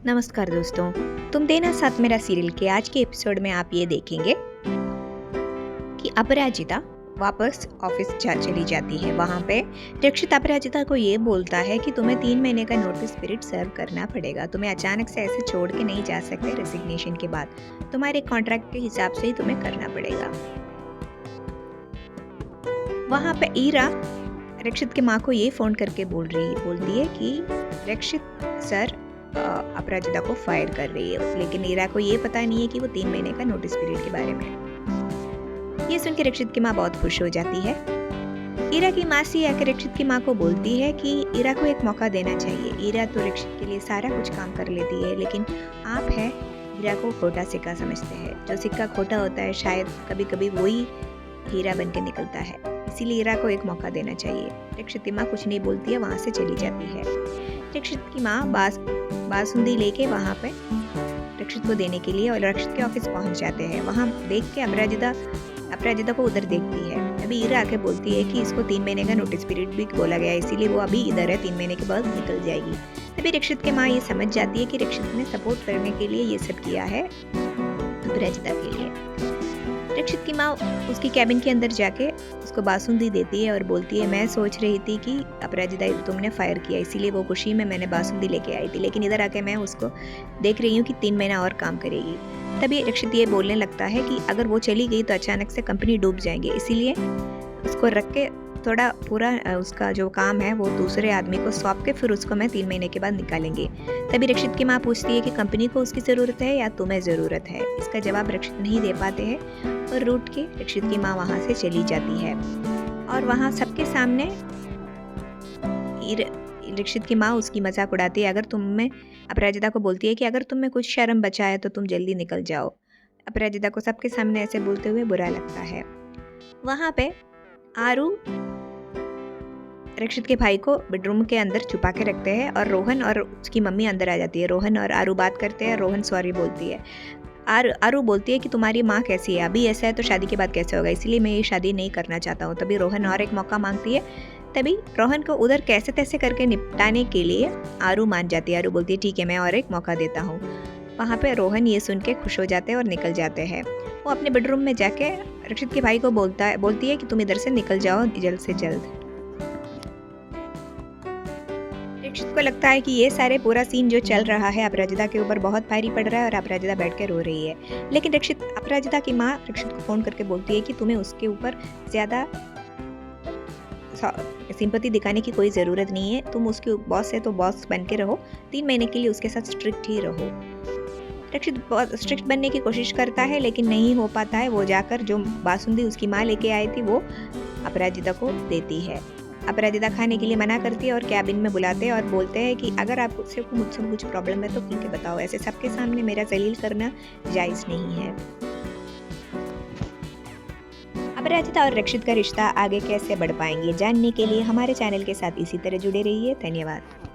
नमस्कार दोस्तों, तुम देना साथ मेरा सीरियल के आज के एपिसोड में आप ये देखेंगे कि अपराजिता वापस ऑफिस चली जाती है। वहाँ पे रक्षित अपराजिता को ये बोलता है कि तुम्हें 3 महीने का नोटिस पीरियड सर्व करना पड़ेगा। तुम्हें अचानक से ऐसे छोड़ के नहीं जा सकते। रेजिग्नेशन के बाद तुम्हारे कॉन्ट्रैक्ट के हिसाब से ही तुम्हें करना पड़ेगा। वहाँ पे ईरा रक्षित के माँ को ये फ़ोन करके बोलती है कि रक्षित सर अपराजिता को फायर कर रही है, लेकिन ईरा को ये पता नहीं है कि वो 3 महीने का नोटिस पीरियड के बारे में। ये सुन के रक्षित की माँ बहुत खुश हो जाती है। ईरा की मासी आकर रक्षित की माँ को बोलती है कि ईरा को एक मौका देना चाहिए। ईरा तो रक्षित के लिए सारा कुछ काम कर लेती है, लेकिन आप है हीरा को खोटा सिक्का समझते हैं। जो सिक्का खोटा होता है शायद कभी कभी वही हीरा बन के निकलता है, इसीलिए ईरा को एक मौका देना चाहिए। रक्षित की माँ कुछ नहीं बोलती है, वहाँ से चली जाती है। रक्षित की माँ बासुंदी लेके वहाँ पे रक्षित को देने के लिए और रक्षित के ऑफिस पहुँच जाते हैं। वहाँ देख के अपराजिता को उधर देखती है। अभी ईरा आके बोलती है कि इसको 3 महीने का नोटिस पीरियड भी बोला गया है, इसीलिए वो अभी इधर है, 3 महीने के बाद निकल जाएगी। तभी रक्षित की माँ ये समझ जाती है कि रक्षित ने सपोर्ट करने के लिए ये सब किया है अपराजिता के लिए। रक्षित की माँ उसकी कैबिन के अंदर जाके उसको बासुंदी देती है और बोलती है, मैं सोच रही थी कि अपराजिता तुमने फायर किया, इसीलिए वो खुशी में मैंने बासुंदी लेके आई थी, लेकिन इधर आके मैं उसको देख रही हूँ कि 3 महीना और काम करेगी। तभी रक्षित ये बोलने लगता है कि अगर वो चली गई तो अचानक से कंपनी डूब जाएंगे, इसीलिए उसको रख के थोड़ा पूरा उसका जो काम है वो दूसरे आदमी को सौंप के फिर उसको मैं 3 महीने के बाद निकालेंगे। तभी रक्षित की माँ पूछती है कि कंपनी को उसकी ज़रूरत है या तुम्हें ज़रूरत है। इसका जवाब रक्षित नहीं दे पाते हैं और रूठ के रक्षित की माँ वहाँ से चली जाती है। और वहाँ सबके सामने रक्षित की माँ उसकी मजाक उड़ाती है। अगर तुम्हें अपराजिता को बोलती है कि अगर तुम में कुछ शर्म बचा है तो तुम जल्दी निकल जाओ। अपराजिता को सबके सामने ऐसे बोलते हुए बुरा लगता है। वहाँ पे आरू रक्षित के भाई को बेडरूम के अंदर छुपा के रखते हैं और रोहन और उसकी मम्मी अंदर आ जाती है। रोहन और आरू बात करते हैं। रोहन सॉरी बोलती है। आरू बोलती है कि तुम्हारी माँ कैसी है, अभी ऐसा है तो शादी के बाद कैसे होगा, इसलिए मैं ये शादी नहीं करना चाहता हूँ। तभी रोहन और एक मौका मांगती है। तभी रोहन को उधर कैसे तैसे करके निपटाने के लिए आरू मान जाती है। आरू बोलती है ठीक है, मैं और एक मौका देता हूँ। वहाँ पे रोहन ये सुन के खुश हो जाते हैं और निकल जाते हैं। वो अपने बेडरूम में जाके रक्षित के भाई को बोलती है कि तुम इधर से निकल जाओ जल्द से जल्द। रक्षित को लगता है कि ये सारे पूरा सीन जो चल रहा है अपराजिता के ऊपर बहुत भारी पड़ रहा है और अपराजिता बैठ के रो रही है। लेकिन अपराजिता की माँ रक्षित को फ़ोन करके बोलती है कि तुम्हें उसके ऊपर ज़्यादा सिंपैथी दिखाने की कोई ज़रूरत नहीं है। तुम उसके बॉस है तो बॉस बन के रहो, 3 महीने के लिए उसके साथ स्ट्रिक्ट ही रहो। रक्षित बहुत स्ट्रिक्ट बनने की कोशिश करता है, लेकिन नहीं हो पाता है। वो जाकर जो बासुंदी उसकी माँ लेके आई थी वो अपराजिता को देती है। अपराजिता खाने के लिए मना करती है और कैबिन में बुलाते हैं और बोलते हैं कि अगर आपको मुझसे कुछ प्रॉब्लम है तो खुल के बताओ, ऐसे सबके सामने मेरा जलील करना जायज़ नहीं है। अपराजिता और रक्षित का रिश्ता आगे कैसे बढ़ पाएंगे जानने के लिए हमारे चैनल के साथ इसी तरह जुड़े रहिए। धन्यवाद।